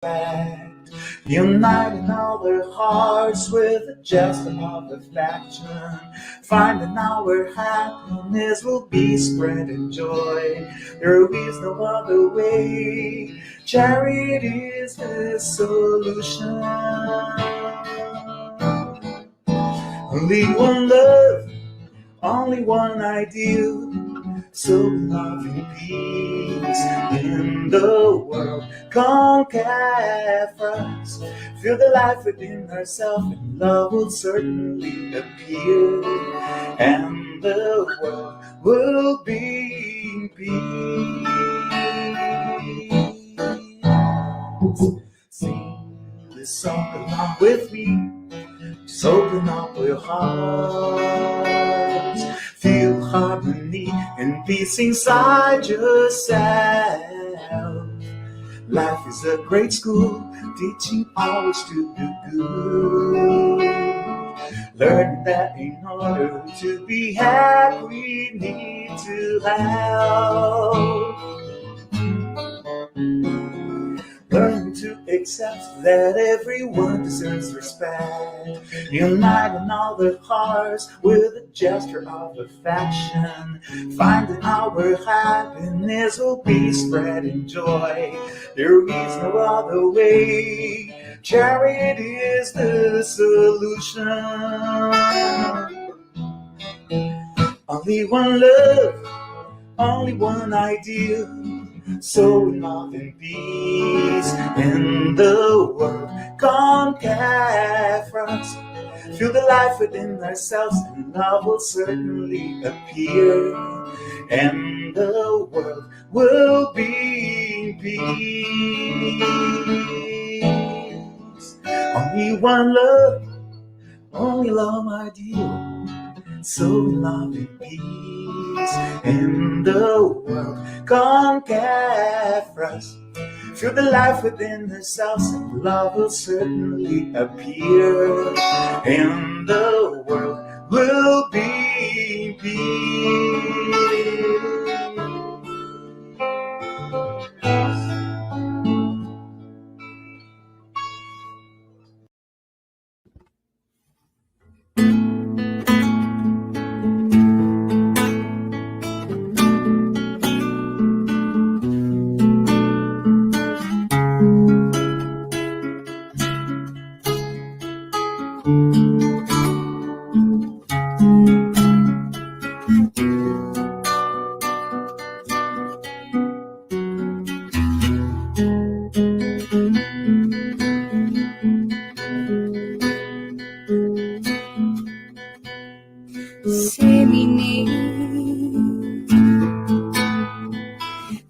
respect, uniting all their hearts with a gesture of affection, finding out where happiness will be spread in joy. There is no other way. Charity is the solution. Only one love, only one ideal. So love and peace in the world. Conquer us. Feel the life within ourselves, and love will certainly appear. And the world will be in peace. Sing this song along with me. Just open up your hearts. Feel harmony and peace inside yourself. Life is a great school, teaching always to do good. Learn that in order to be happy, we need to help. Learn to accept that everyone deserves respect. Uniting all their hearts with a gesture of affection. Finding out where happiness will be spread in joy. There is no other way. Charity is the solution. Only one love, only one ideal. So love and peace in the world. Conquer us. Feel the life within ourselves, and love will certainly appear. And the world will be in peace. Only one love, only love ideal. So love and peace in the world. Conquer us. Feel the life within ourselves, and love will certainly appear. And the world will be in peace.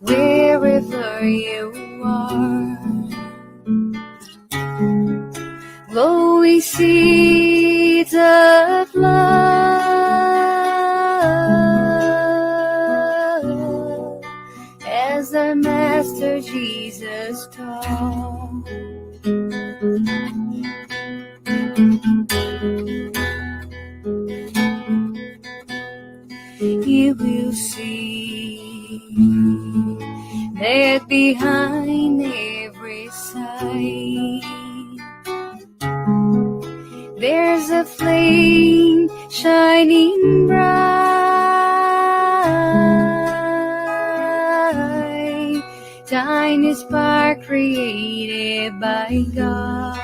Wherever you are, glowing seeds of love, as our Master Jesus taught. You will see that behind every sight there's a flame shining bright, tiny spark created by God.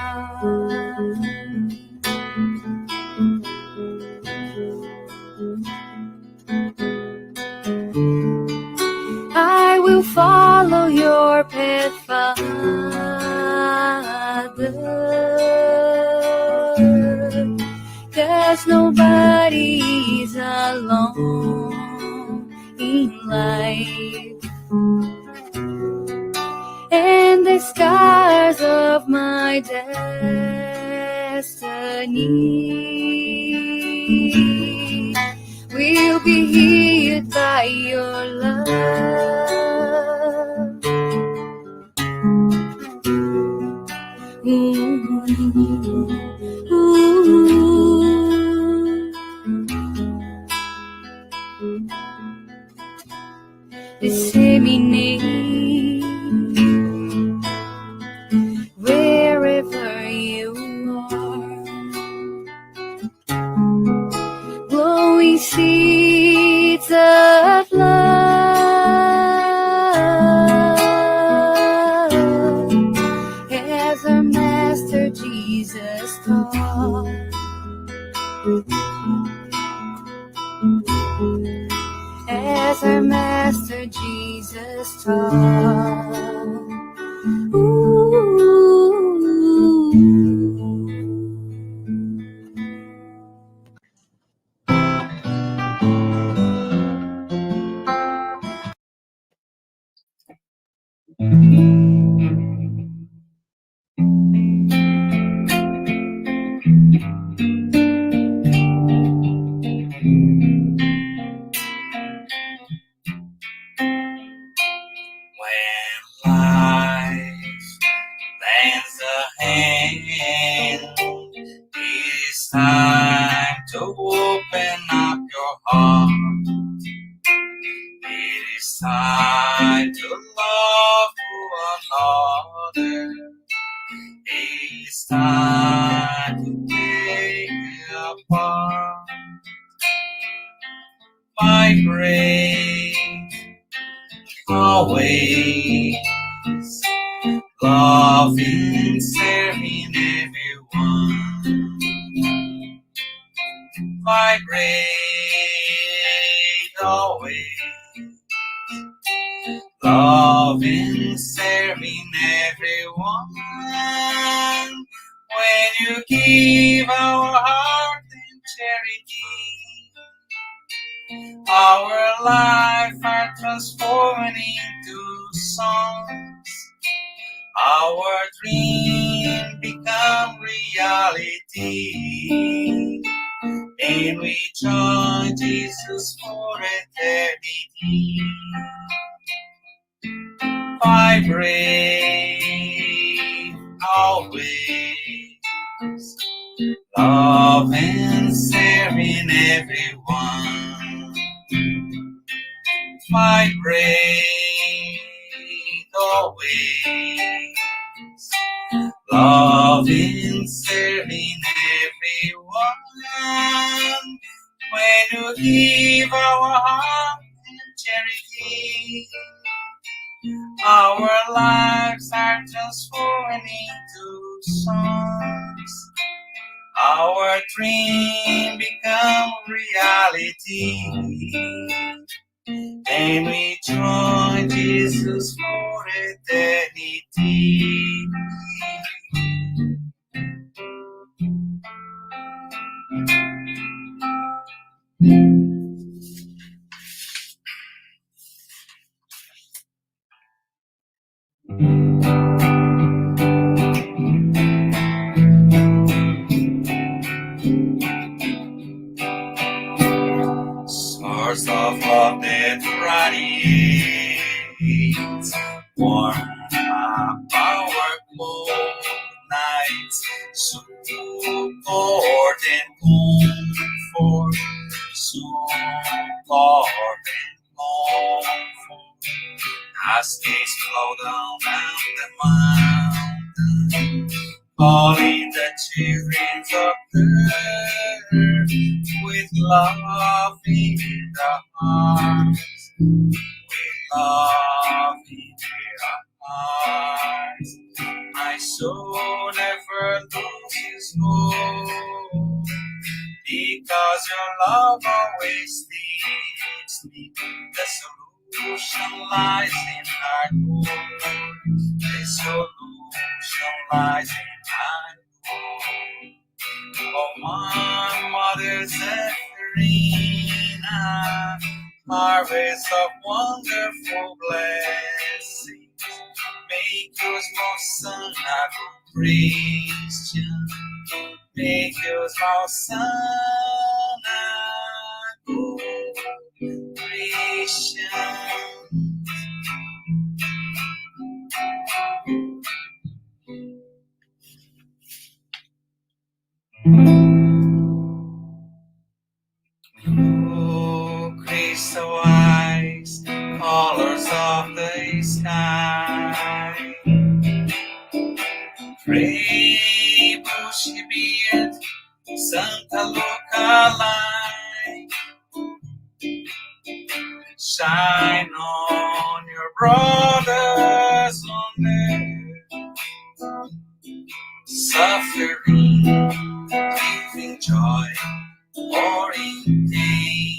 I will follow your path, Father, 'cause nobody's alone in life, and the scars of my destiny will be healed by your love. Disseminate Jesus taught. As our Master Jesus taught. Ooh. When life lends a hand, it's time to open up your heart. It is time to love another. It's time to take it apart. By grace, always loving, serving everyone. By grace, always loving, serving everyone. When you give our heart in charity, our life are transforming into songs. Our dream become reality, and we join Jesus for eternity. Vibrate always, love and serving everyone. Vibrate always, loving, serving everyone. When you give our heart in charity, our lives are transforming into songs. Our dream become reality, and we join Jesus for eternity. Source of love that radiates, warm up our cold nights, support and comfort, support and comfort. As days flow down the mountain, calling the children of earth with love in their hearts, with love in their hearts. My soul never loses hope, because your love always leads me. The solution lies in our Lord. The solution lies in our Lord. Oh, my mother Zephyrina, harvest of wonderful blessings. Make your small son a good Christian. Make your small son a good Christian. Oh, crystal eyes, colors of the sky, gray bushy beard, Santa Luca light, shine on your brothers on earth, soft suffering, giving joy, or in pain.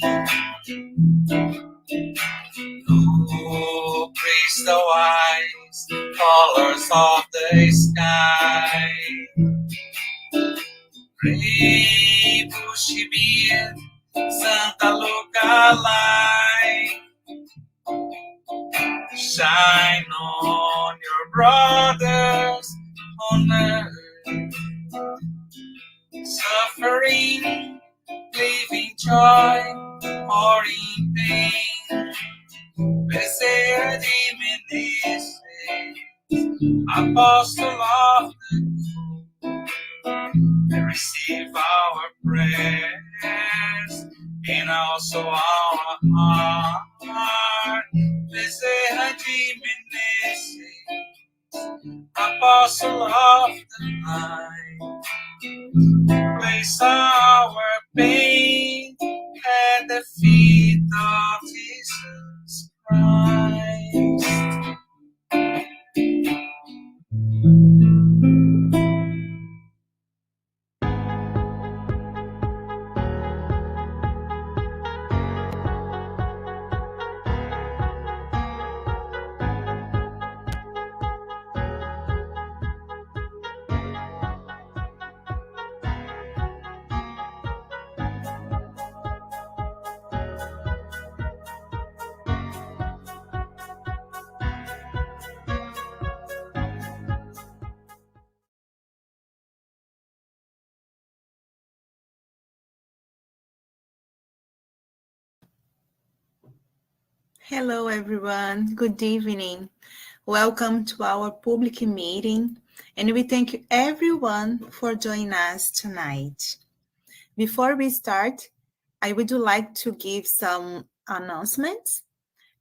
Oh, praise the wise colors of the sky. Pray, bushy beard, Santa look-alike. Shine on your brothers on earth, suffering, living joy, or in pain. Blessed Jimenez, Apostle of the receive our prayers and also our heart. Blessed Jimenez, Apostle of the light, place our pain at the feet of Jesus Christ. Hello, everyone. Good evening. Welcome to our public meeting, and we thank everyone for joining us tonight. Before we start, I would like to give some announcements.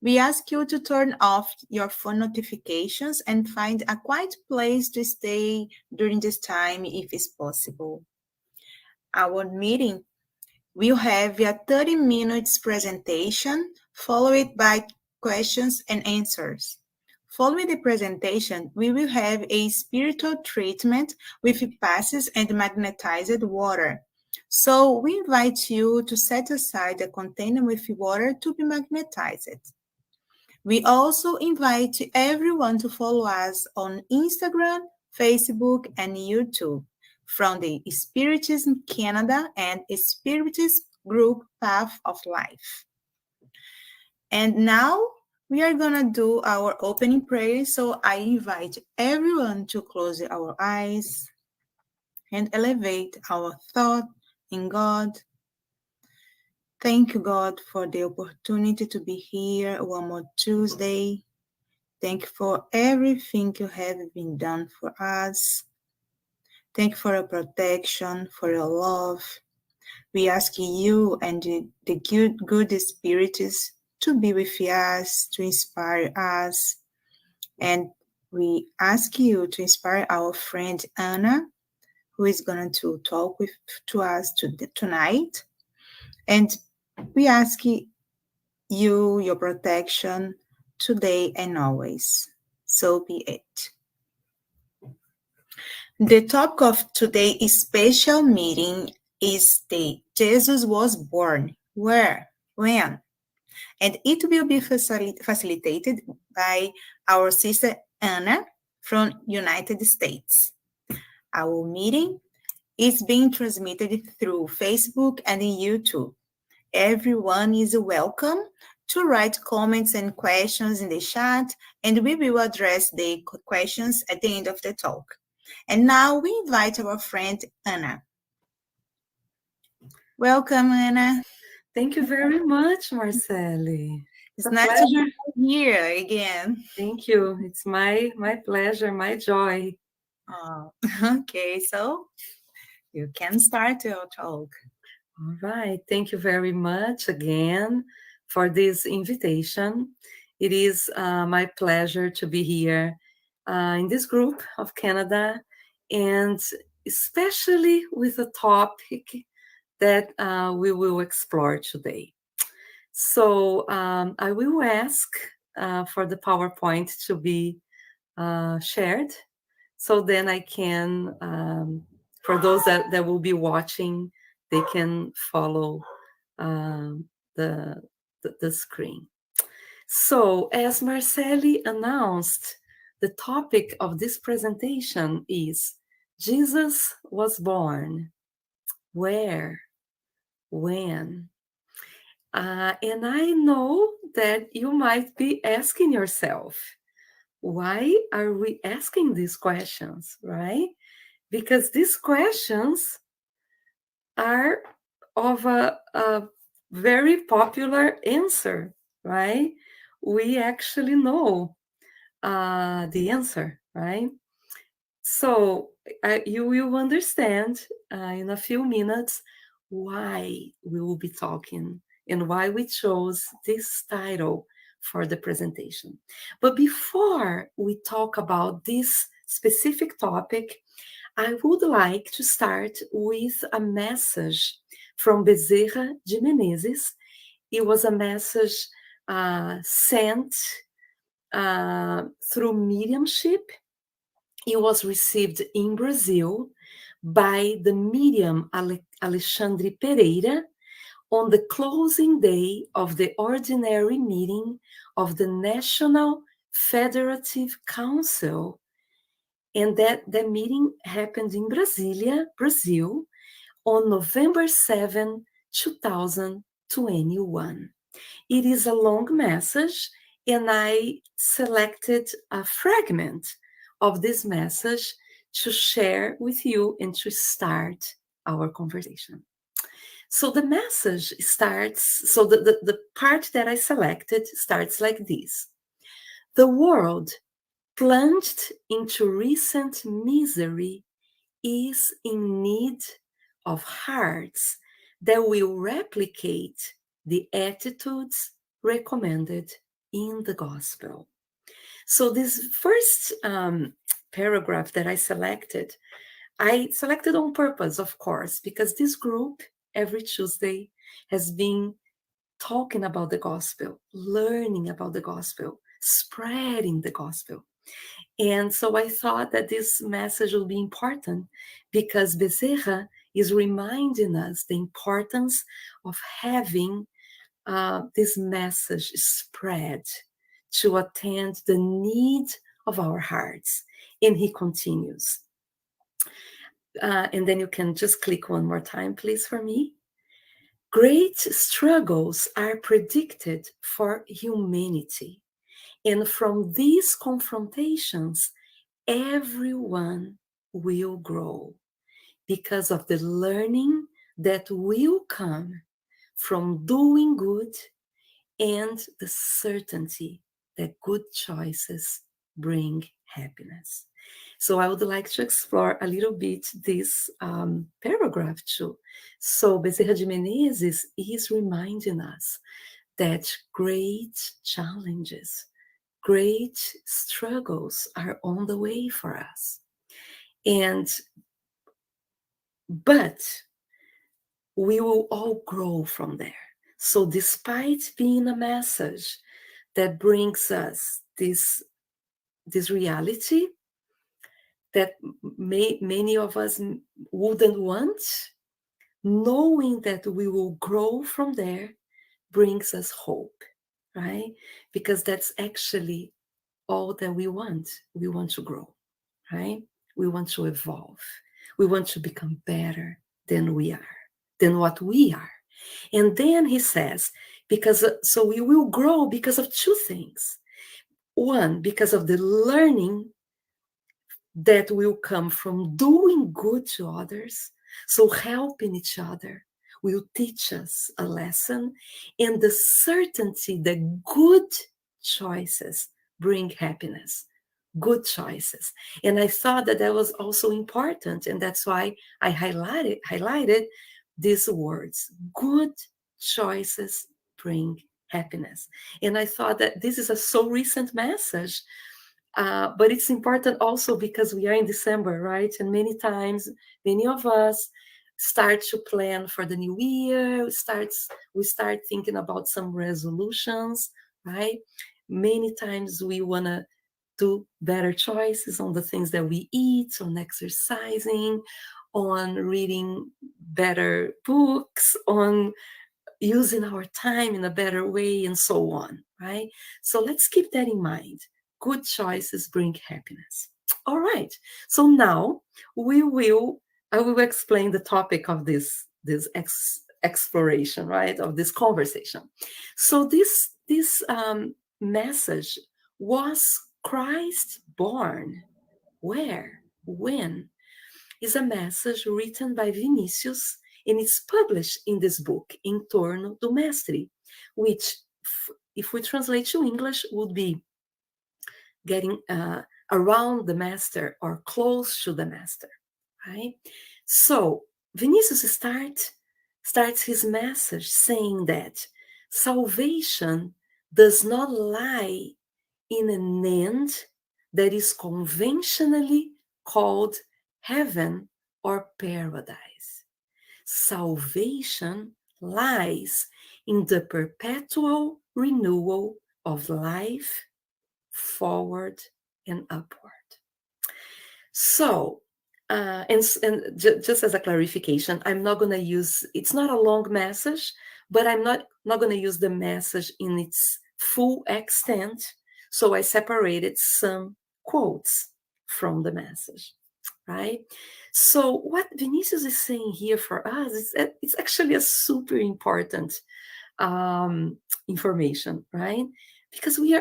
We ask you to turn off your phone notifications and find a quiet place to stay during this time if it's possible. Our meeting will have a 30 minutes presentation followed by questions and answers. Following the presentation, we will have a spiritual treatment with passes and magnetized water. So we invite you to set aside a container with water to be magnetized. We also invite everyone to follow us on Instagram, Facebook, and YouTube from the Spiritism Canada and Spiritism Group Path of Life. And now we are going to do our opening prayer. So I invite everyone to close our eyes and elevate our thought in God. Thank you, God, for the opportunity to be here one more Tuesday. Thank you for everything you have been done for us. Thank you for your protection, for your love. We ask you and the good spirits to be with us, to inspire us. And we ask you to inspire our friend Anna, who is going to talk to us tonight. And we ask you your protection today and always. So be it. The topic of today's special meeting is the Jesus was born. Where? When? And it will be facilitated by our sister Anna from United States. Our meeting is being transmitted through Facebook and YouTube. Everyone is welcome to write comments and questions in the chat, and we will address the questions at the end of the talk. And now we invite our friend Anna. Welcome, Anna. Thank you very much, Marceli. It's nice to be here again. Thank you. It's my pleasure, my joy. Oh, okay, so you can start your talk. All right. Thank you very much again for this invitation. It is my pleasure to be here in this group of Canada, and especially with a topic that we will explore today. So I will ask for the PowerPoint to be shared, so then I can for those that will be watching, they can follow the screen. So, as Marceli announced, the topic of this presentation is Jesus was born. Where? When? And I know that you might be asking yourself, why are we asking these questions, right? Because these questions are of a very popular answer, right? We actually know the answer, right? So you will understand in a few minutes why we will be talking and why we chose this title for the presentation. But before we talk about this specific topic, I would like to start with a message from Bezerra de Menezes. It was a message sent through mediumship. It was received in Brazil by the medium Alexandre Pereira on the closing day of the ordinary meeting of the National Federative Council. And that meeting happened in Brasília, Brazil, on November 7, 2021. It is a long message, and I selected a fragment of this message to share with you and to start our conversation. So the message starts, so the part that I selected starts like this. The world plunged into recent misery is in need of hearts that will replicate the attitudes recommended in the gospel. So this first paragraph that I selected on purpose, of course, because this group every Tuesday has been talking about the gospel, learning about the gospel, spreading the gospel. And so I thought that this message will be important because Bezerra is reminding us the importance of having this message spread to attend the need of our hearts. And he continues. And then you can just click one more time, please, for me. Great struggles are predicted for humanity. And from these confrontations, everyone will grow because of the learning that will come from doing good and the certainty that good choices bring happiness. So I would like to explore a little bit this paragraph too. So Bezerra de Menezes is reminding us that great challenges, great struggles are on the way for us. But we will all grow from there. So despite being a message that brings us this reality that many of us wouldn't want, knowing that we will grow from there brings us hope, right? Because that's actually all that we want. We want to grow, right? We want to evolve. We want to become better than we are, than what we are. And then he says, so we will grow because of two things. One, because of the learning that will come from doing good to others. So helping each other will teach us a lesson, and the certainty that good choices bring happiness. Good choices. And I thought that was also important, and that's why I highlighted these words. Good choices bring happiness. And I thought that this is a so recent message, but it's important also because we are in December, right? And many times, many of us start to plan for the new year. We start thinking about some resolutions, right? Many times we want to do better choices on the things that we eat, on exercising, on reading better books, on using our time in a better way, and so on, right? So let's keep that in mind. Good choices bring happiness. All right. So now I will explain the topic of this exploration, right? Of this conversation. So this message, was Christ born? Where? When? Is a message written by Vinicius, and it's published in this book, Em Torno do Mestre, which, if we translate to English, would be getting around the master or close to the master, right? So Vinicius starts his message saying that salvation does not lie in an end that is conventionally called heaven or paradise. Salvation lies in the perpetual renewal of life, forward and upward. So, just as a clarification, I'm not going to use, it's not a long message, but I'm not going to use the message in its full extent. So I separated some quotes from the message, right? So what Vinicius is saying here for us is that it's actually a super important information, right? Because we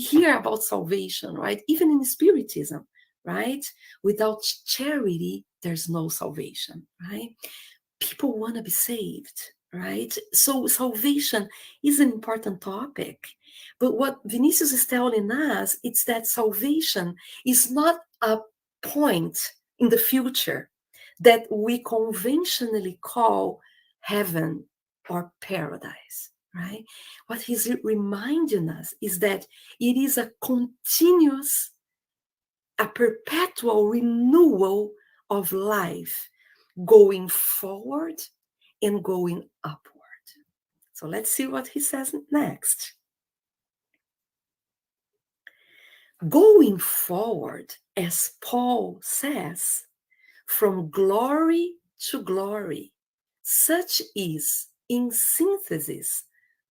hear about salvation, right? Even in Spiritism, right? Without charity, there's no salvation, right? People want to be saved, right? So salvation is an important topic. But what Vinicius is telling us is that salvation is not a point in the future that we conventionally call heaven or paradise, right? What he's reminding us is that it is a continuous, a perpetual renewal of life, going forward and going upward. So let's see what he says next. Going forward, as Paul says, from glory to glory, such is, in synthesis,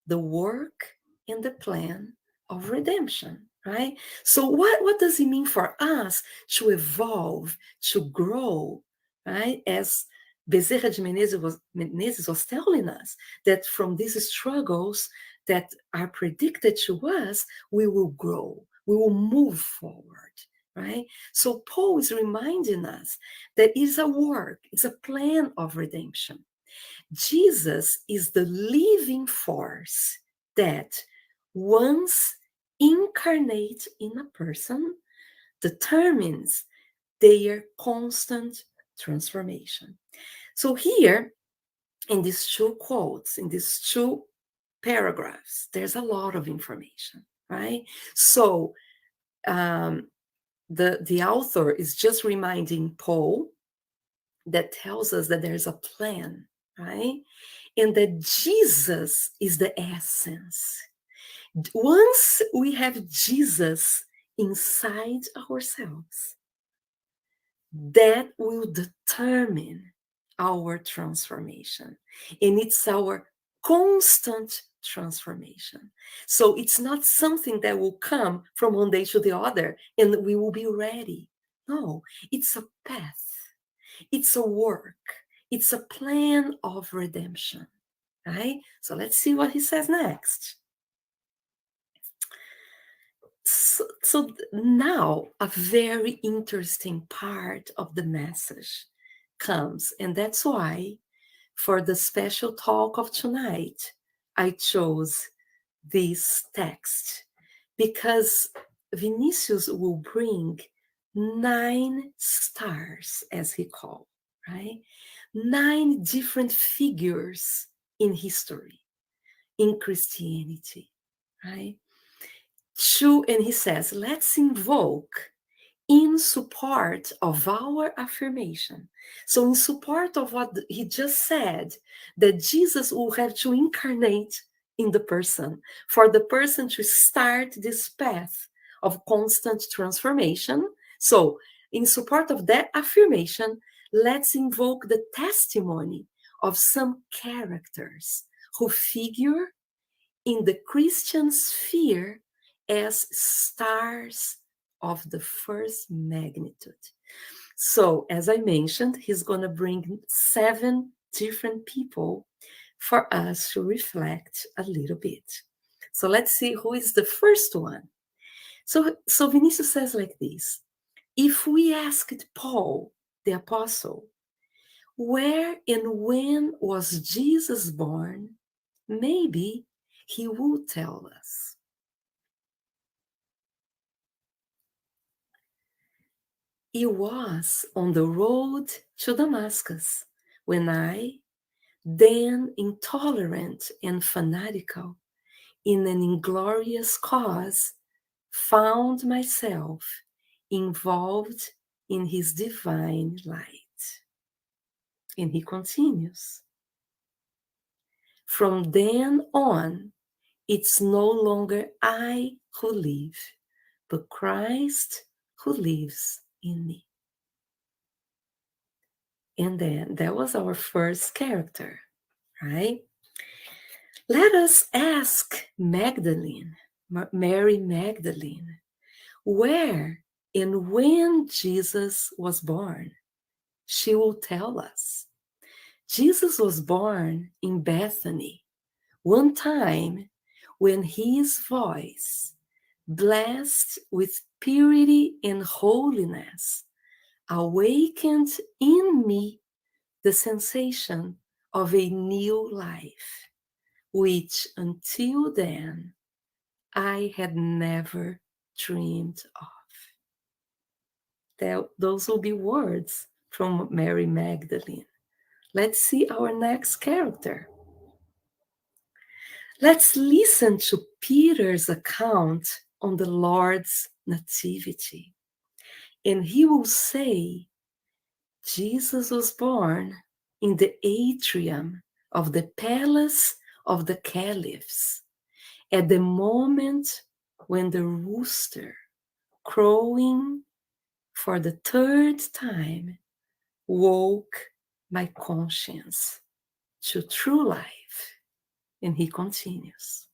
the work and the plan of redemption, right? So what does it mean for us to evolve, to grow, right? As Bezerra de Menezes was telling us, that from these struggles that are predicted to us, we will grow, we will move forward, right? So Paul is reminding us that it's a work, it's a plan of redemption. Jesus is the living force that, once incarnate in a person, determines their constant transformation. So here, in these two quotes, in these two paragraphs, there's a lot of information, right? So the author is just reminding Paul that tells us that there's a plan, right? And that Jesus is the essence. Once we have Jesus inside ourselves, that will determine our transformation. And it's our constant transformation. So it's not something that will come from one day to the other and we will be ready. No, it's a path. It's a work. It's a plan of redemption, right? So let's see what he says next. So now a very interesting part of the message comes, and that's why for the special talk of tonight, I chose this text, because Vinicius will bring 9 stars, as he called, right? 9 different figures in history, in Christianity, right? And he says, let's invoke in support of our affirmation. So in support of what he just said, that Jesus will have to incarnate in the person, for the person to start this path of constant transformation. So in support of that affirmation, let's invoke the testimony of some characters who figure in the Christian sphere as stars of the first magnitude. So, as I mentioned, he's going to bring 7 different people for us to reflect a little bit. So let's see who is the first one. So Vinicius says like this: if we asked Paul, the apostle, where and when was Jesus born, maybe he would tell us. It was on the road to Damascus when I, then intolerant and fanatical, in an inglorious cause, found myself involved in his divine light. And he continues. From then on, it's no longer I who live, but Christ who lives in me. And then that was our first character, right? Let us ask Magdalene, Mary Magdalene, where and when Jesus was born. She will tell us. Jesus was born in Bethany, one time when his voice, blessed with purity and holiness, awakened in me the sensation of a new life, which until then I had never dreamed of. Those will be words from Mary Magdalene. Let's see our next character. Let's listen to Peter's account on the Lord's nativity. And he will say, Jesus was born in the atrium of the palace of the caliphs at the moment when the rooster, crowing for the 3rd time, woke my conscience to true life. And he continues.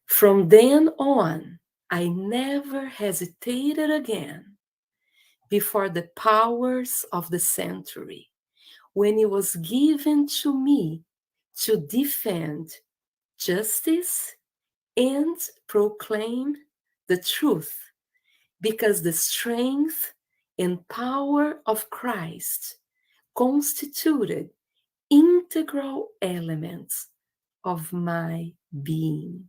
From then on, I never hesitated again before the powers of the century, when it was given to me to defend justice and proclaim the truth, because the strength and power of Christ constituted integral elements of my being.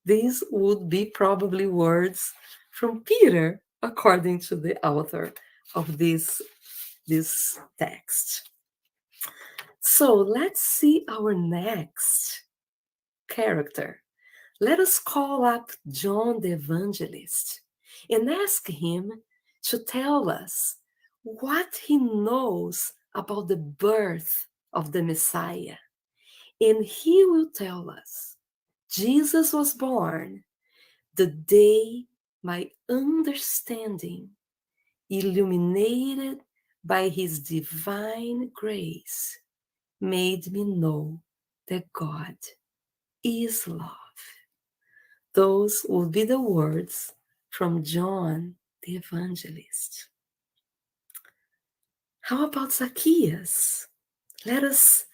These would be probably words from Peter, according to the author of this text. So let's see our next character. Let us call up John the Evangelist and ask him to tell us what he knows about the birth of the Messiah. And he will tell us, Jesus was born the day my understanding, illuminated by his divine grace, made me know that God is love. Those will be the words from John the Evangelist. How about Zacchaeus? Let us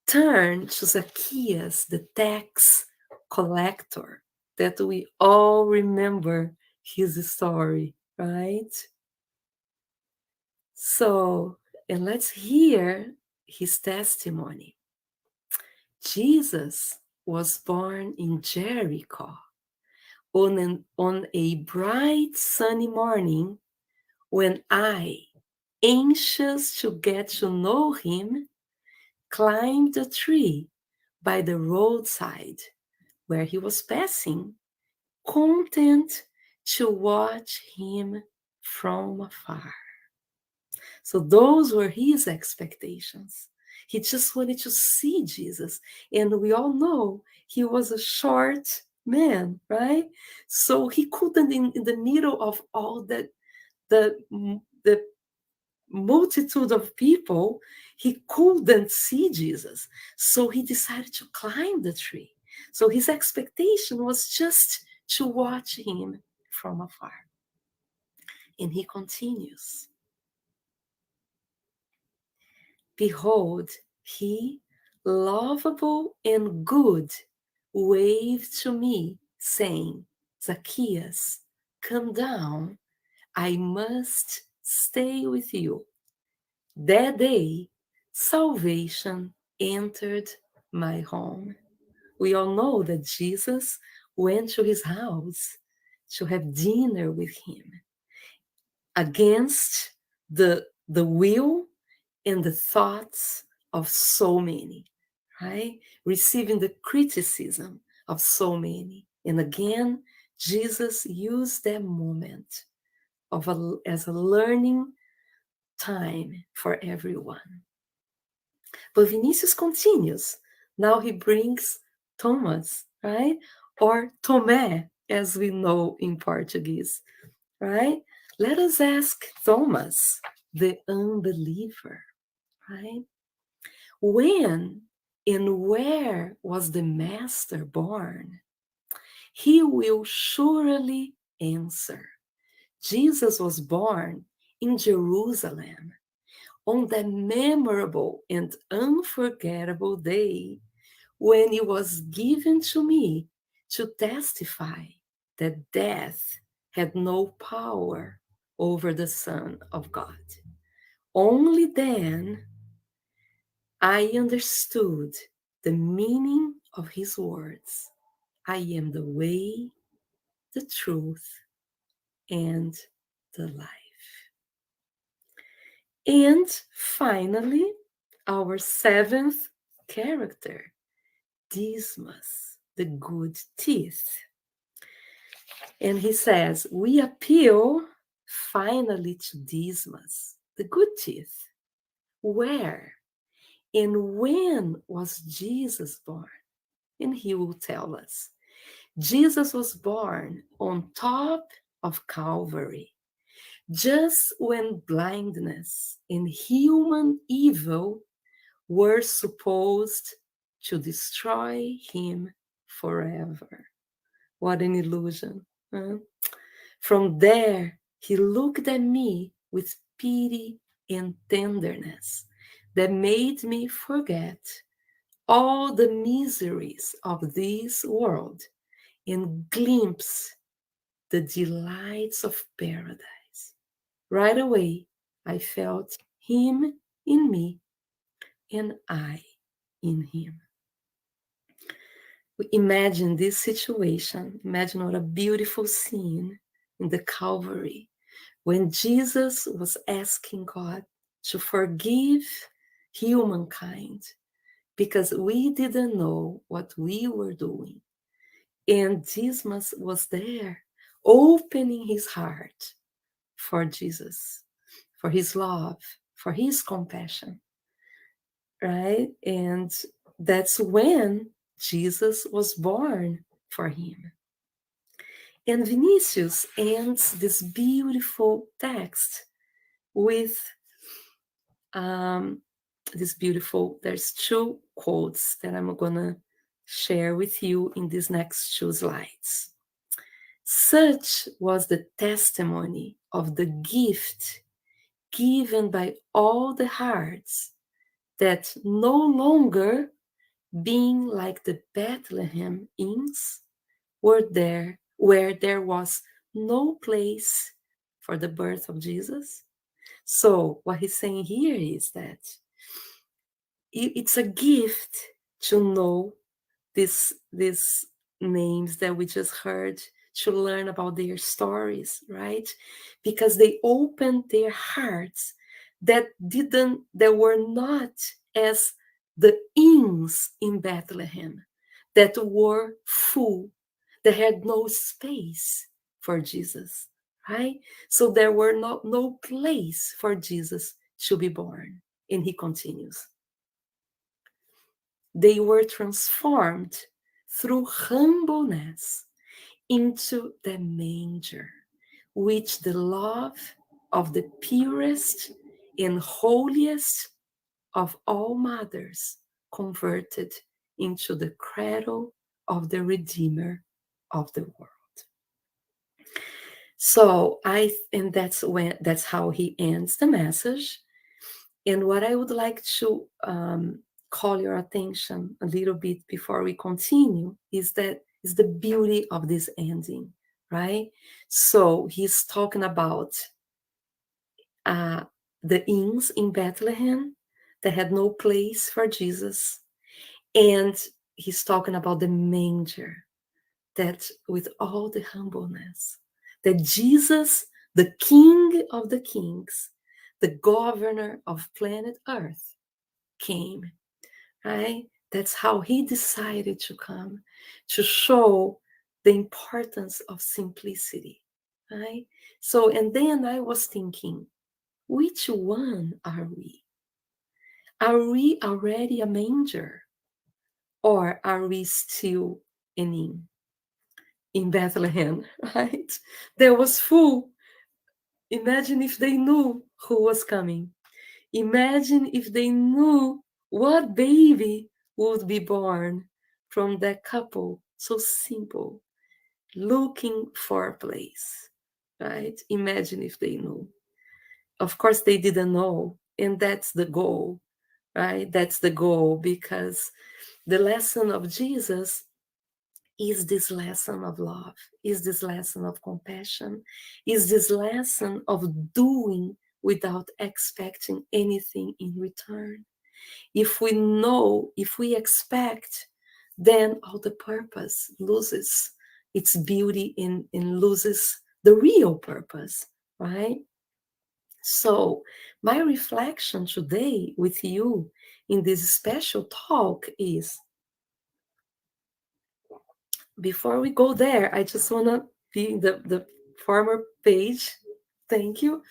turn to Zacchaeus, the tax collector, that we all remember his story, right? So, and let's hear his testimony. Jesus was born in Jericho on a bright sunny morning when I, anxious to get to know him, climbed a tree by the roadside where he was passing, content to watch him from afar. So those were his expectations. He just wanted to see Jesus. And we all know he was a short man, right? So he couldn't, in the middle of all that the multitude of people, he couldn't see Jesus. So he decided to climb the tree. So his expectation was just to watch him from afar. And he continues, behold, he, lovable and good, waved to me, saying, Zacchaeus, come down, I must stay with you. That day, salvation entered my home. We all know that Jesus went to his house to have dinner with him against the will and the thoughts of so many, right? Receiving the criticism of so many. And again, Jesus used that moment as a learning time for everyone. But Vinicius continues. Now he brings Thomas, right? Or Tomé, as we know in Portuguese, right? Let us ask Thomas, the unbeliever, right? When and where was the Master born? He will surely answer. Jesus was born in Jerusalem on that memorable and unforgettable day when it was given to me to testify that death had no power over the Son of God. Only then I understood the meaning of his words. I am the way, the truth, and the life. And finally, our seventh character, Dismas, the good teeth. And he says, we appeal finally to Dismas, the good teeth. Where and when was Jesus born? And he will tell us. Jesus was born on top of Calvary, just when blindness and human evil were supposed to destroy him forever. What an illusion. Huh? From there, he looked at me with pity and tenderness that made me forget all the miseries of this world and glimpse the delights of paradise. Right away, I felt him in me and I in him. Imagine this situation. Imagine what a beautiful scene in the Calvary when Jesus was asking God to forgive humankind because we didn't know what we were doing. And Jesus was there, opening his heart for Jesus, for his love, for his compassion, right? And that's when Jesus was born for him. And Vinicius ends this beautiful text with there's two quotes that I'm gonna share with you in these next two slides. Such was the testimony of the gift given by all the hearts that no longer being like the Bethlehem inns were there where there was no place for the birth of Jesus. So what he's saying here is that it's a gift to know these names that we just heard, to learn about their stories, right? Because they opened their hearts that were not as the inns in Bethlehem that were full, that had no space for Jesus, right? So there were no place for Jesus to be born. And he continues. They were transformed through humbleness into the manger, which the love of the purest and holiest of all mothers converted into the cradle of the Redeemer of the world. So that's how he ends the message. And what I would like to call your attention a little bit before we continue is the beauty of this ending, right? So he's talking about the inns in Bethlehem that had no place for Jesus, and he's talking about the manger, that with all the humbleness, that Jesus, the King of the Kings, the governor of planet Earth, came, right? That's how he decided to come, to show the importance of simplicity, right? So, and then I was thinking, which one are we? Are we already a manger? Or are we still an inn in Bethlehem, right? There was full. Imagine if they knew who was coming. Imagine if they knew what baby would be born from that couple, so simple, looking for a place, right? Imagine if they knew. Of course, they didn't know, and that's the goal, right? That's the goal, because the lesson of Jesus is this lesson of love, is this lesson of compassion, is this lesson of doing without expecting anything in return. If we know, if we expect, then all the purpose loses its beauty and loses the real purpose, right? So my reflection today with you in this special talk is, before we go there, I just want to be in the former page. Thank you.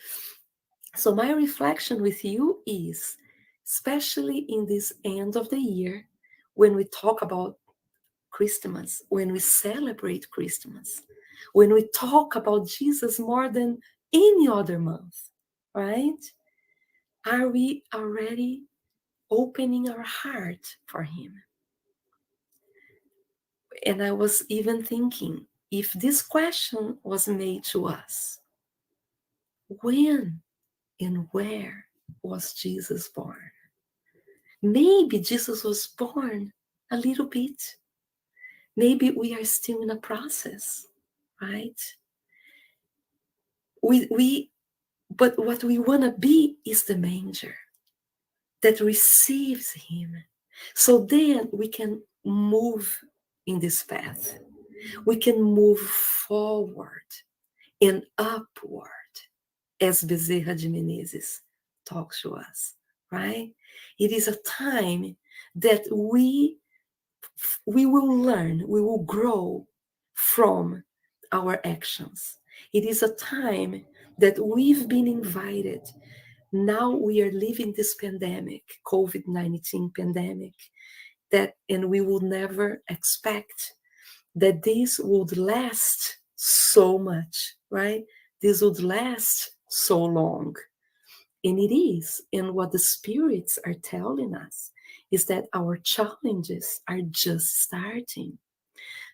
So my reflection with you is, especially in this end of the year, when we talk about Christmas, when we celebrate Christmas, when we talk about Jesus more than any other month, right? Are we already opening our heart for him? And I was even thinking, if this question was made to us, when and where was Jesus born? Maybe Jesus was born a little bit. Maybe we are still in a process, right? But what we want to be is the manger that receives him. So then we can move in this path. We can move forward and upward, as Bezerra de Menezes talks to us, right? It is a time that we will learn, we will grow from our actions. It is a time that we've been invited. Now we are living this pandemic, COVID-19 pandemic, and we will never expect that this would last so much, right? This would last so long. And it is. And what the spirits are telling us is that our challenges are just starting.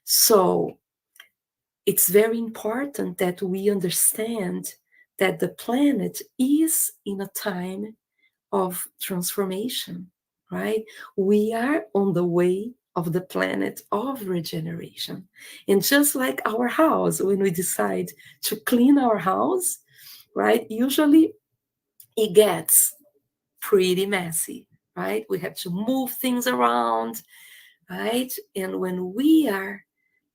So it's very important that we understand that the planet is in a time of transformation, right? We are on the way of the planet of regeneration. And just like our house, when we decide to clean our house, right? Usually it gets pretty messy, right? We have to move things around, right? And when we are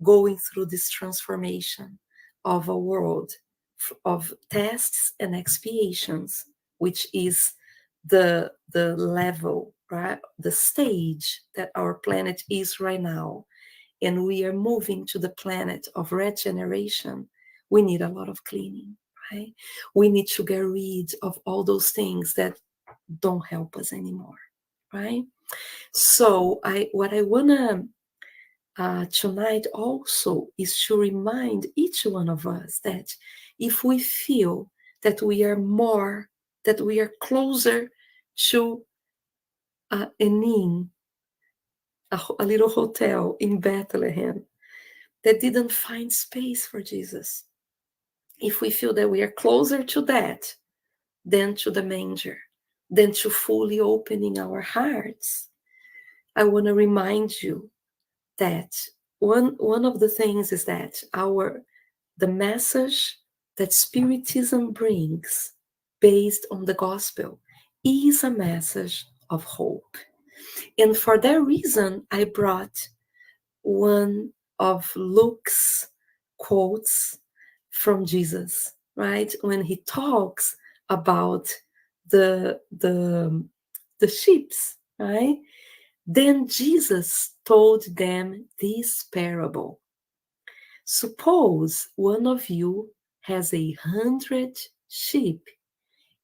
going through this transformation of a world of tests and expiations, which is the level, right, the stage that our planet is right now, and we are moving to the planet of regeneration, we need a lot of cleaning, right? We need to get rid of all those things that don't help us anymore, right? So what I wanna tonight also is to remind each one of us that if we feel that we are more, that we are closer to an inn, a little hotel in Bethlehem that didn't find space for Jesus. If we feel that we are closer to that than to the manger, than to fully opening our hearts, I want to remind you that one of the things is that the message that Spiritism brings based on the gospel is a message of hope. And for that reason, I brought one of Luke's quotes from Jesus, right? When he talks about the sheep, right? Then Jesus told them this parable. Suppose one of you has 100 sheep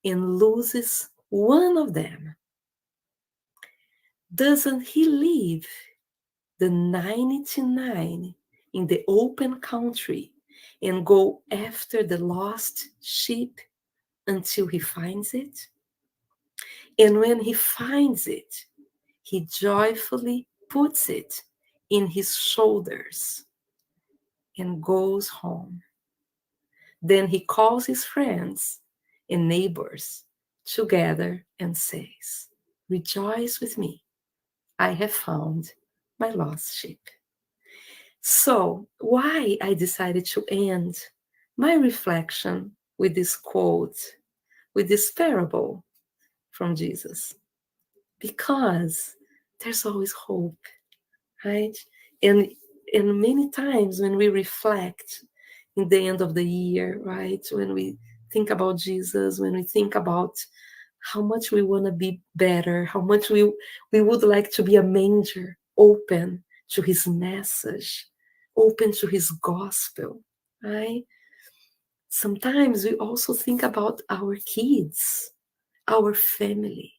and loses one of them. Doesn't he leave the 99 in the open country and go after the lost sheep until he finds it? And when he finds it, he joyfully puts it in his shoulders and goes home. Then he calls his friends and neighbors together and says, "Rejoice with me, I have found my lost sheep." So, why I decided to end my reflection with this quote, with this parable from Jesus? Because there's always hope, right? And many times when we reflect in the end of the year, right? When we think about Jesus, when we think about how much we want to be better, how much we would like to be a manger, open to his message, open to his gospel, right? Sometimes we also think about our kids, our family,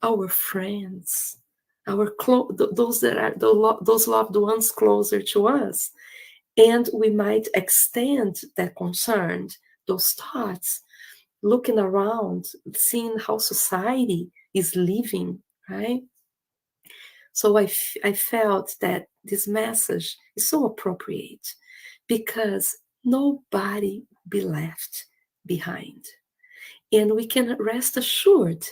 our friends, those loved ones closer to us. And we might extend that concern, those thoughts, looking around, seeing how society is living, right? So I felt that this message is so appropriate because nobody will be left behind. And we can rest assured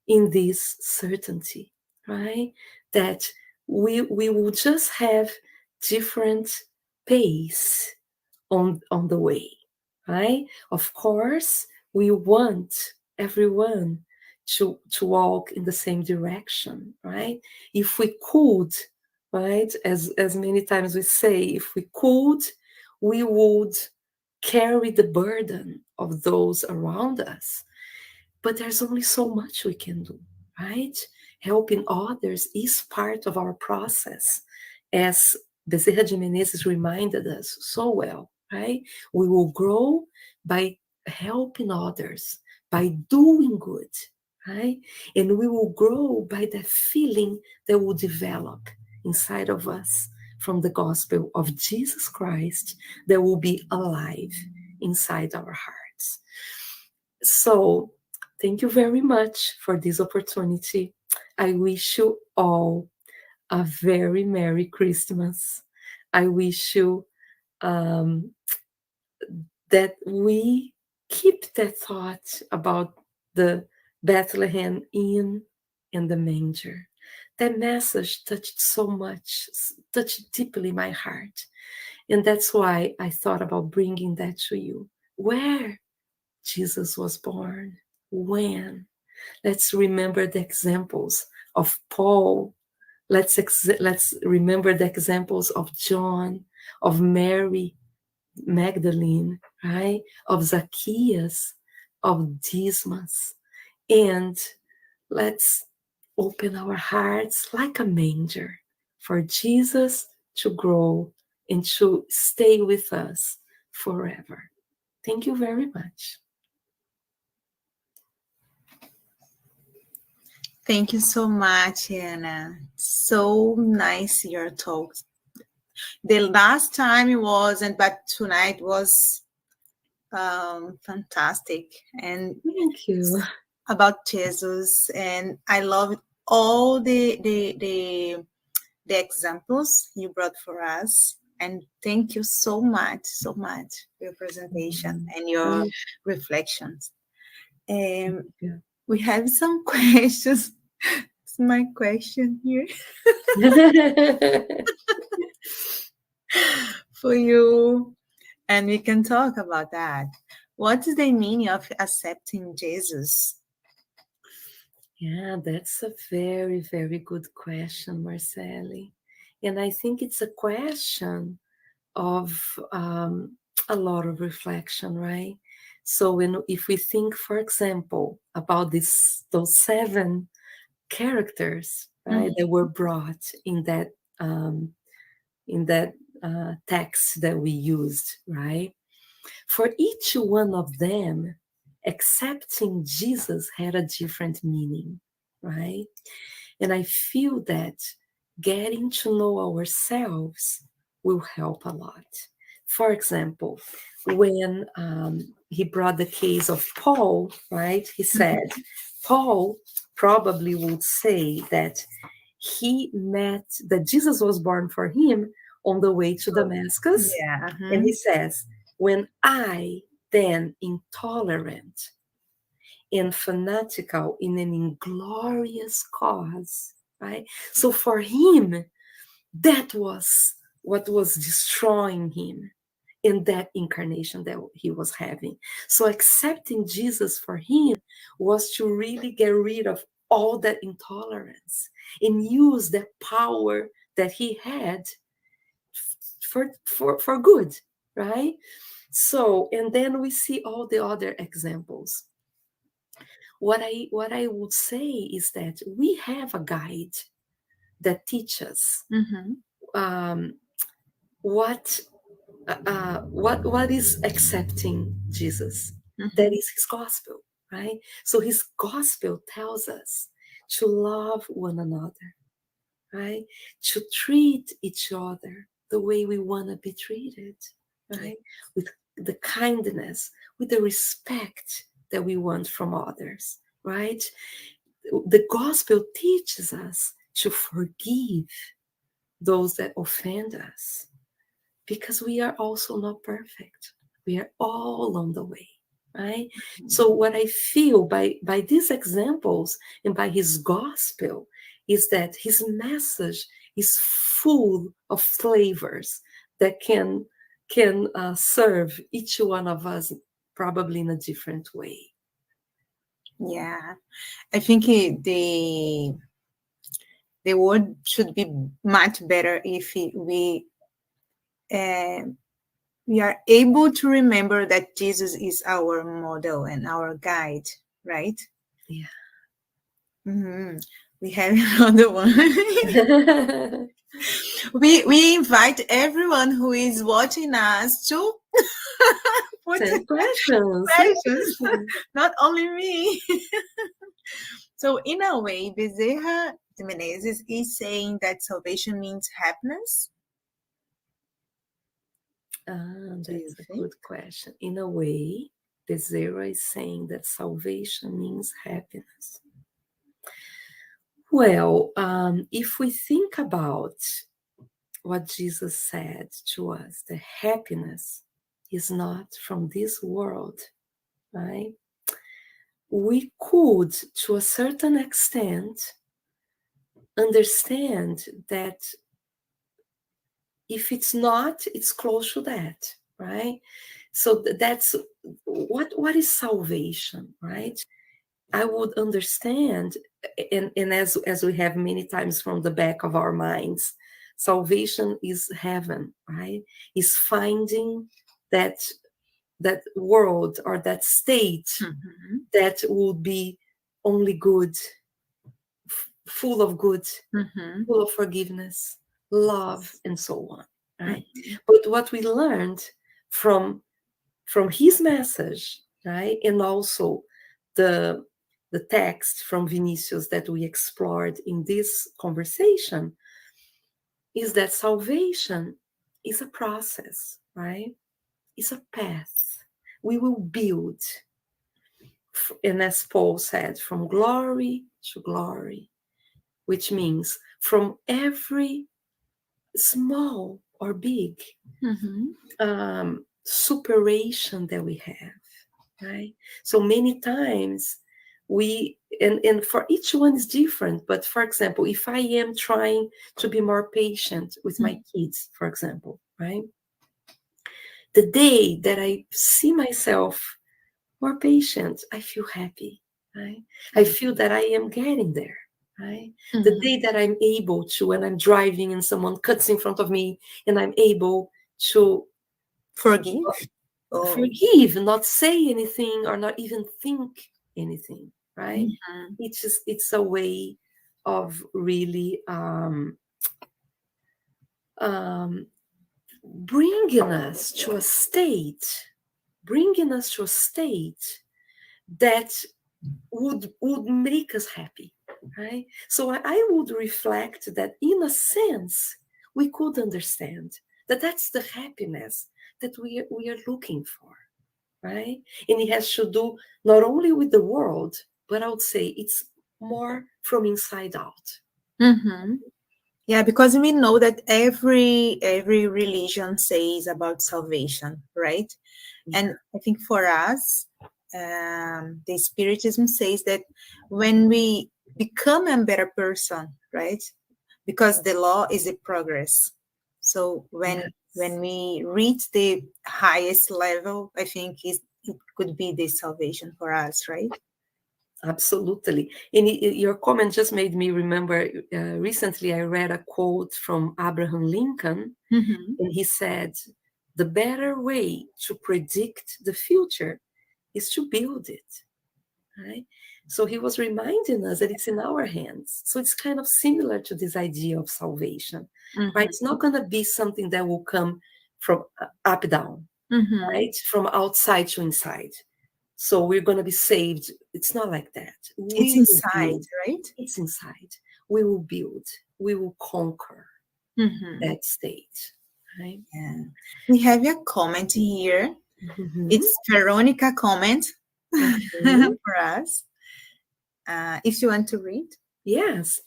in this certainty, right? That we will just have different pace on the way, right? Of course, we want everyone to walk in the same direction, right? If we could, right, as many times we say, if we could, we would carry the burden of those around us. But there's only so much we can do, right? Helping others is part of our process, as Bezerra de Menezes reminded us so well, right? We will grow by helping others, by doing good, right? And we will grow by the feeling that will develop inside of us from the gospel of Jesus Christ that will be alive inside our hearts. So, thank you very much for this opportunity. I wish you all a very Merry Christmas. I wish you that we keep that thought about the Bethlehem inn and the manger. That message touched so much, touched deeply my heart. And that's why I thought about bringing that to you. Where Jesus was born, when? Let's remember the examples of Paul. Let's remember the examples of John, of Mary Magdalene, right? Of Zacchaeus, of Dismas. And let's open our hearts like a manger for Jesus to grow and to stay with us forever. Thank you very much. Thank you so much, Anna. So nice your talk. The last time it wasn't, but tonight was fantastic and Thank you. about Jesus, and I love all the examples you brought for us. And thank you so much for your presentation and your reflections. Yeah. We have some questions. It's my question here for you, and we can talk about that. What is the meaning of accepting Jesus? Yeah, that's a very, very good question, Marceli. And I think it's a question of a lot of reflection, right? So if we think, for example, about those 7 characters, right, that were brought um, in that text that we used, right? For each one of them, accepting Jesus had a different meaning, right? And I feel that getting to know ourselves will help a lot. For example, when he brought the case of Paul, right? He said, Paul probably would say that that Jesus was born for him on the way to Damascus. Yeah. And he says, when I, then intolerant and fanatical in an inglorious cause, right? So for him, that was what was destroying him in that incarnation that he was having. So accepting Jesus for him was to really get rid of all that intolerance and use that power that he had for good, right? So, and then we see all the other examples. What I would say is that we have a guide that teaches um, what is accepting Jesus. That is his gospel, right? So his gospel tells us to love one another, right? To treat each other the way we want to be treated, right? With the kindness, with the respect that we want from others, right? The gospel teaches us to forgive those that offend us because we are also not perfect. We are all on the way, right? So what I feel by these examples and by his gospel is that his message is full of flavors that can serve each one of us probably in a different way. Yeah, I think the word should be much better if we are able to remember that Jesus is our model and our guide, right? Yeah. We have another one. we invite everyone who is watching us to put Same questions. questions, not only me. So in a way, Bezerra de Menezes is saying that salvation means happiness. That's a good question. In a way, Bezerra is saying that salvation means happiness. Well, if we think about what Jesus said to us, the happiness is not from this world, right? We could, to a certain extent, understand that if it's not, it's close to that, right? So that's what is salvation, right? I would understand, and as we have many times from the back of our minds, salvation is heaven, right? Is finding that world or that state that would be only good, full of good, full of forgiveness, love, and so on, right? But what we learned from his message, right, and also the text from Vinicius that we explored in this conversation is that salvation is a process, right? It's a path. we will build. And as Paul said, from glory to glory, which means from every small or big superation that we have, right? So many times and for each one is different, but for example, if I am trying to be more patient with my kids, for example, right? The day that I see myself more patient, I feel happy, right? I feel that I am getting there, right? The day that I'm able to, when I'm driving and someone cuts in front of me and I'm able to Forgive. forgive, not say anything or not even think anything, right? It's a way of really bringing us to a state that would make us happy, right? So I would reflect that in a sense we could understand that that's the happiness that we are looking for, right? And it has to do not only with the world, but I would say it's more from inside out. Yeah, because we know that every religion says about salvation, right? And I think for us, the Spiritism says that when we become a better person, right? Because the law is a progress. So when we reach the highest level, I think it could be the salvation for us, right? Absolutely. And your comment just made me remember recently I read a quote from Abraham Lincoln, and he said, the better way to predict the future is to build it, right? So he was reminding us that it's in our hands. So it's kind of similar to this idea of salvation, right? It's not going to be something that will come from up down, right? From outside to inside. So we're going to be saved. It's not like that. It's inside, right? It's inside. We will build. We will conquer that state, right? Yeah. We have a comment here. It's Veronica comment for us. If you want to read. Yes.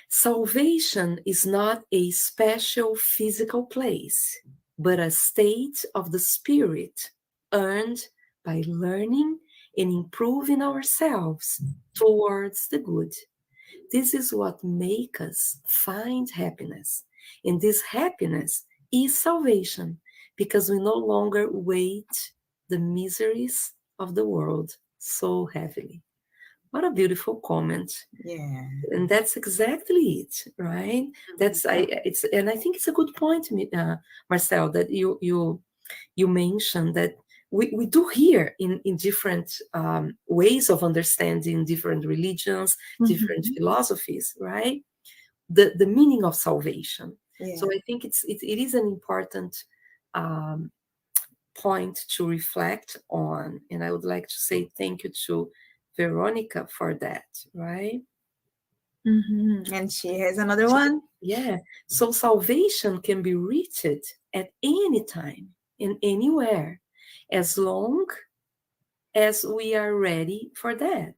Salvation is not a special physical place, but a state of the spirit earned by learning and improving ourselves towards the good. This is what makes us find happiness. And this happiness is salvation because we no longer weight the miseries of the world so heavily. What a beautiful comment. Yeah. And that's exactly it, right? And I think it's a good point, Marcel, that you mentioned that we do hear in different ways of understanding different religions, different philosophies, right? The meaning of salvation. Yeah. So I think it is an important point to reflect on. And I would like to say thank you to Veronica for that, right? And she has another one. Yeah. So salvation can be reached at any time and anywhere, as long as we are ready for that.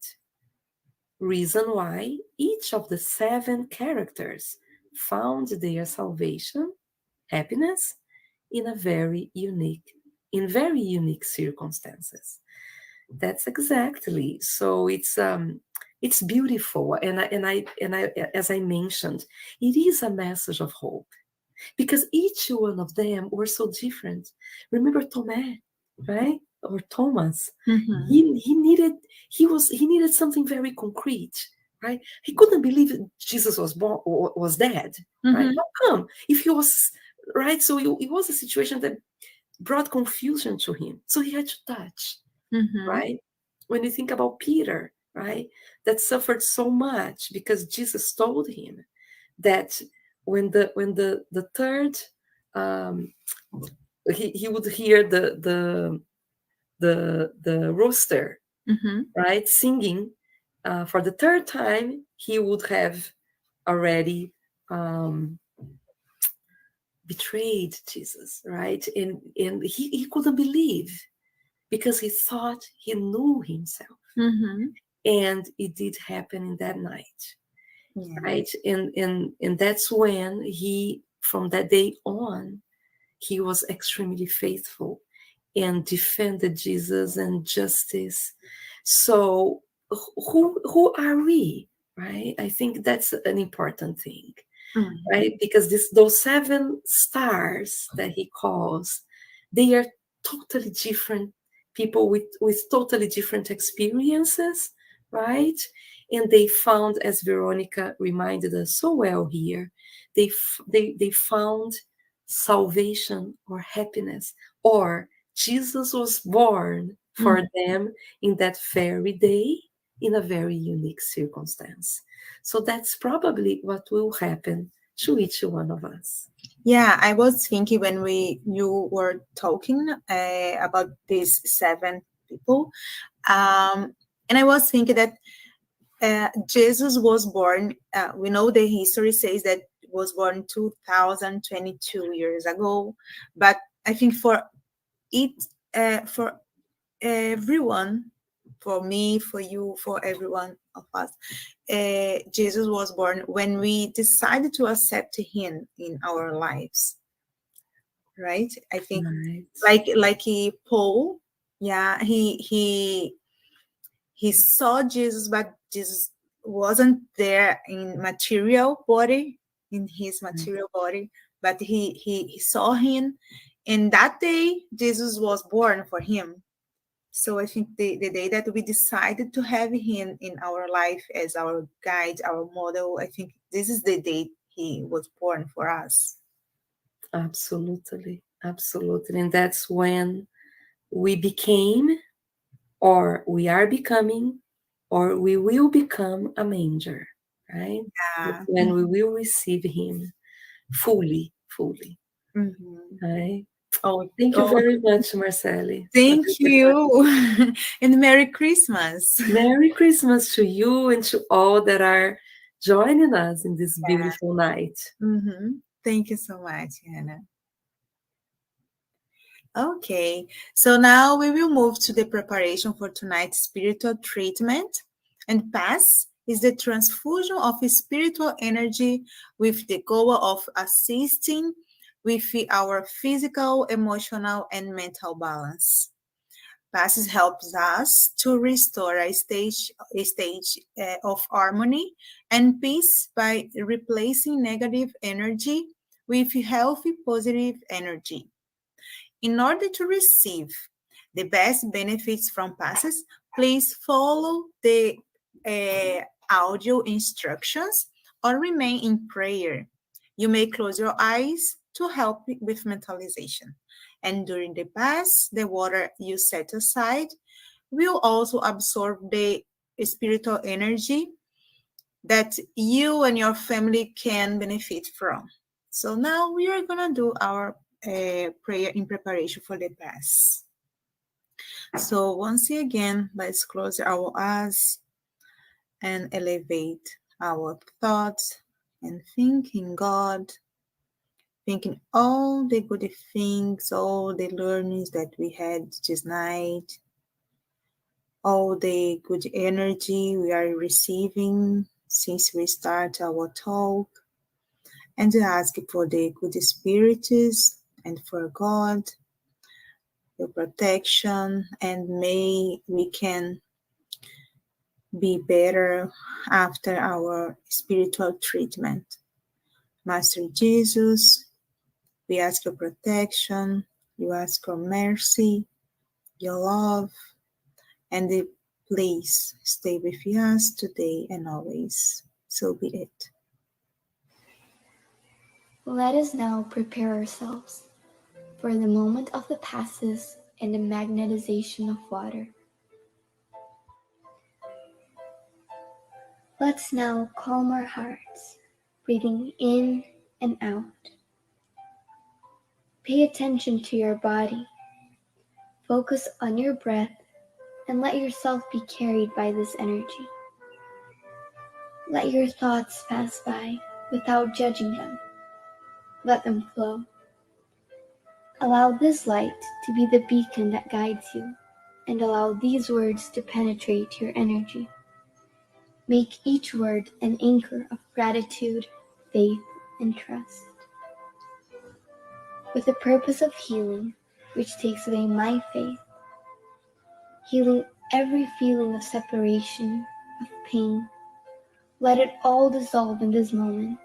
Reason why each of the 7 characters found their salvation, happiness, in very unique circumstances. That's exactly. So it's beautiful, and I as I mentioned, it is a message of hope, because each one of them were so different. Remember Thomas, right? Or Thomas. He needed something very concrete, right? He couldn't believe Jesus was dead, right? How come? If he was right, so it was a situation that brought confusion to him. So he had to touch, right? When you think about Peter, right, that suffered so much because Jesus told him that when the third he would hear the rooster, right, singing for the third time, he would have already betrayed Jesus, right? And he couldn't believe, because he thought he knew himself. Mm-hmm. And it did happen in that night, Yeah. right? And that's when he, from that day on, he was extremely faithful and defended Jesus and justice. So who are we, right? I think that's an important thing, Mhm. right? Because those 7 stars that he calls, they are totally different people with totally different experiences, right? And they found, as Veronica reminded us so well here, they found salvation or happiness, or Jesus was born for them in that very day in a very unique circumstance. So that's probably what will happen to each one of us. Yeah, I was thinking when you were talking about these 7 people, and I was thinking that Jesus was born. We know the history says that was born 2022 years ago, but I think for everyone, for me, for you, for everyone of us, Jesus was born when we decided to accept him in our lives, right? I think Right. like Paul, yeah, he saw Jesus, but Jesus wasn't there in material body, in his material body, but he saw him, and that day Jesus was born for him. So I think the day that we decided to have him in our life as our guide, our model, I think this is the day he was born for us. Absolutely. Absolutely. And that's when we became, or we are becoming, or we will become a manger, right? That's Yeah. when we will receive him fully, fully. Mhm. Right? Oh, Thank you oh, very much, Marceli. thank you. And Merry Christmas. Merry Christmas to you and to all that are joining us in this beautiful night. Thank you so much, Hannah. Okay, so now we will move to the preparation for tonight's spiritual treatment. And PASS is the transfusion of spiritual energy with the goal of assisting with our physical, emotional, and mental balance. PASS helps us to restore a stage of harmony and peace by replacing negative energy with healthy, positive energy. In order to receive the best benefits from passes, please follow the audio instructions or remain in prayer. You may close your eyes to help with mentalization. And during the pass, the water you set aside will also absorb the spiritual energy that you and your family can benefit from. So now we are going to do our prayer in preparation for the pass. So once again, let's close our eyes and elevate our thoughts and think in God, thinking all the good things, all the learnings that we had this night, all the good energy we are receiving since we start our talk, and to ask for the good spirits and for God, your protection, and may we can be better after our spiritual treatment. Master Jesus, we ask your protection, you ask your mercy, your love, and please stay with us today and always. So be it. Let us now prepare ourselves for the moment of the passes and the magnetization of water. Let's now calm our hearts, breathing in and out. Pay attention to your body. Focus on your breath and let yourself be carried by this energy. Let your thoughts pass by without judging them. Let them flow. Allow this light to be the beacon that guides you, and allow these words to penetrate your energy. Make each word an anchor of gratitude, faith, and trust. With the purpose of healing, which takes away my faith, healing every feeling of separation, of pain, let it all dissolve in this moment,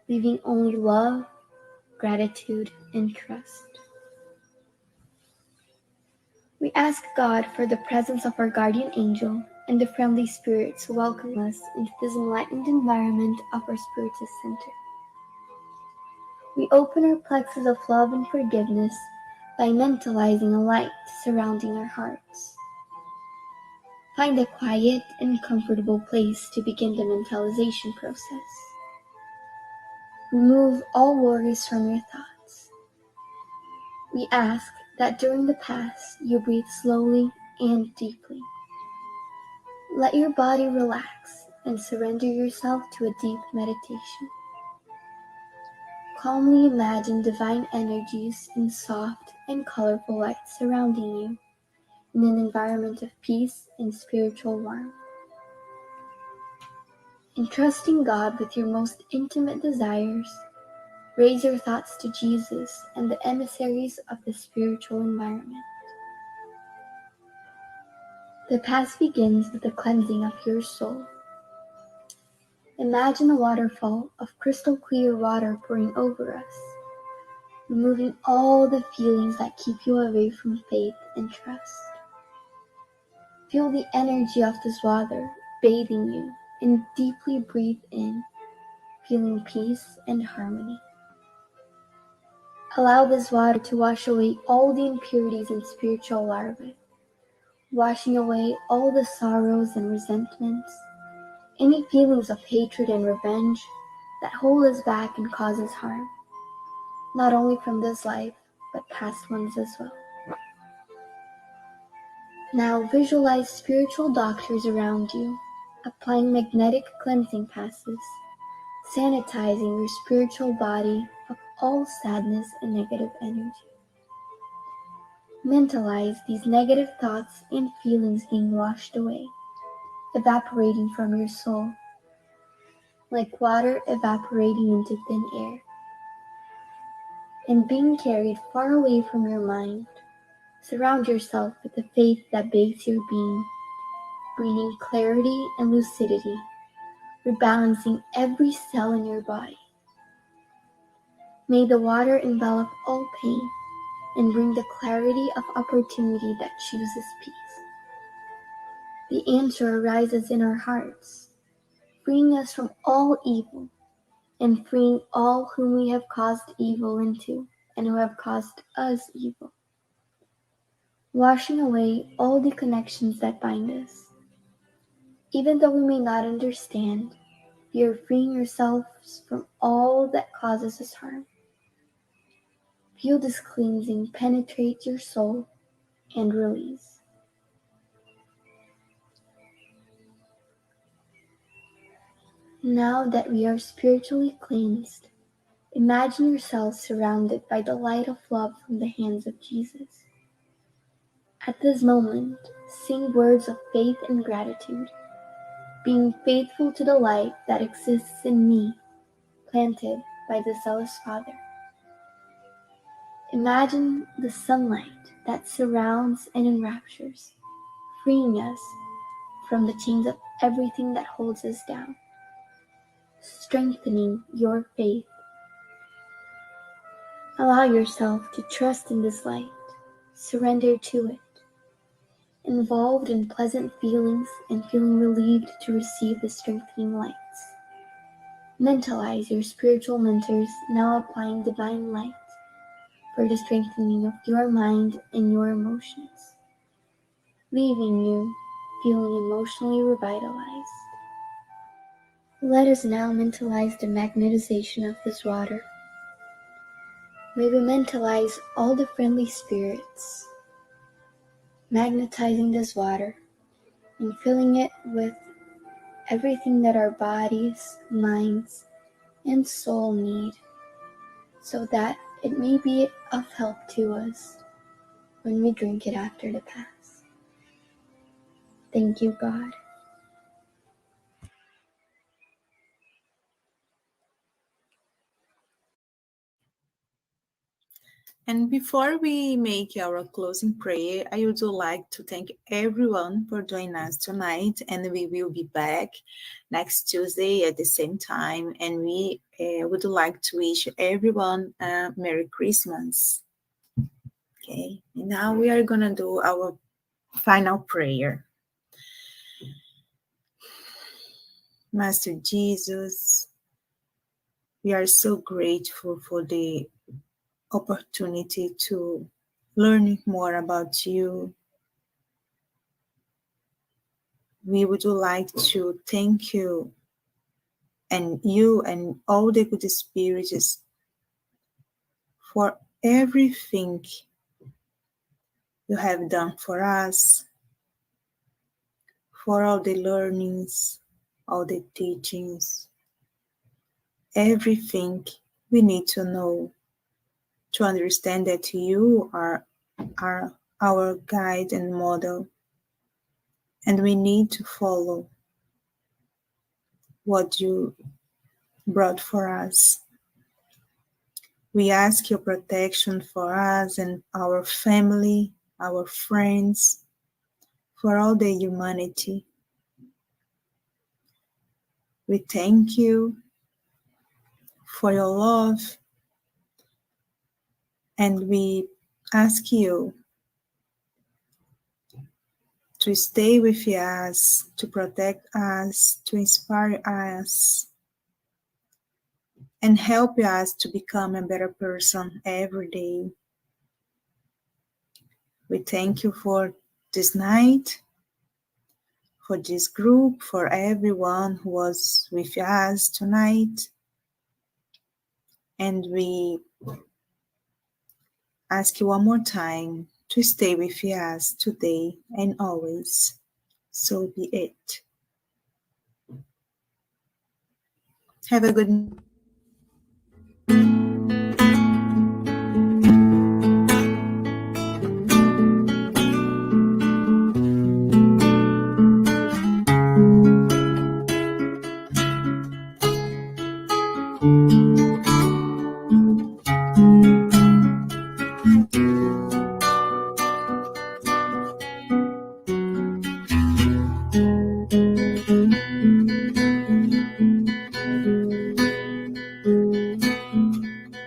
leaving only love, gratitude, and trust. We ask God for the presence of our guardian angel and the friendly spirits who welcome us into this enlightened environment of our spiritual center. We open our plexus of love and forgiveness by mentalizing a light surrounding our hearts. Find a quiet and comfortable place to begin the mentalization process. Remove all worries from your thoughts. We ask that during the past you breathe slowly and deeply. Let your body relax and surrender yourself to a deep meditation. Calmly imagine divine energies in soft and colorful light surrounding you in an environment of peace and spiritual warmth. Entrusting God with your most intimate desires, raise your thoughts to Jesus and the emissaries of the spiritual environment. The past begins with the cleansing of your soul. Imagine a waterfall of crystal clear water pouring over us, removing all the feelings that keep you away from faith and trust. Feel the energy of this water bathing you and deeply breathe in, feeling peace and harmony. Allow this water to wash away all the impurities and spiritual larvae, washing away all the sorrows and resentments, any feelings of hatred and revenge that hold us back and cause us harm, not only from this life, but past ones as well. Now visualize spiritual doctors around you, applying magnetic cleansing passes, sanitizing your spiritual body of all sadness and negative energy. Mentalize these negative thoughts and feelings being washed away, evaporating from your soul, like water evaporating into thin air, and being carried far away from your mind. Surround yourself with the faith that bathes your being, bringing clarity and lucidity, rebalancing every cell in your body. May the water envelop all pain and bring the clarity of opportunity that chooses peace. The answer arises in our hearts, freeing us from all evil and freeing all whom we have caused evil into and who have caused us evil, washing away all the connections that bind us. Even though we may not understand, you are freeing yourselves from all that causes us harm. Feel this cleansing penetrate your soul and release. Now that we are spiritually cleansed, imagine yourself surrounded by the light of love from the hands of Jesus. At this moment, sing words of faith and gratitude, being faithful to the light that exists in me, planted by the zealous Father. Imagine the sunlight that surrounds and enraptures, freeing us from the chains of everything that holds us down, strengthening your faith. Allow yourself to trust in this light, surrender to it, involved in pleasant feelings and feeling relieved to receive the strengthening lights. Mentalize your spiritual mentors now applying divine light for the strengthening of your mind and your emotions, leaving you feeling emotionally revitalized. Let us now mentalize the magnetization of this water. May we mentalize all the friendly spirits, magnetizing this water and filling it with everything that our bodies, minds, and soul need, so that it may be of help to us. when we drink it after the pass. Thank you, God. And before we make our closing prayer, I would like to thank everyone for joining us tonight. And we will be back next Tuesday at the same time. And we would like to wish everyone a Merry Christmas. Okay, and now we are going to do our final prayer. Master Jesus, we are so grateful for the opportunity to learn more about you. We would like to thank you and all the good spirits for everything you have done for us, for all the learnings, all the teachings, everything we need to know to understand that you are our guide and model, and we need to follow what you brought for us. We ask your protection for us and our family, our friends, for all the humanity. We thank you for your love, and we ask you to stay with us, to protect us, to inspire us, and help us to become a better person every day. We thank you for this night, for this group, for everyone who was with us tonight. And we ask you one more time to stay with us today and always. So be it. Have a good night.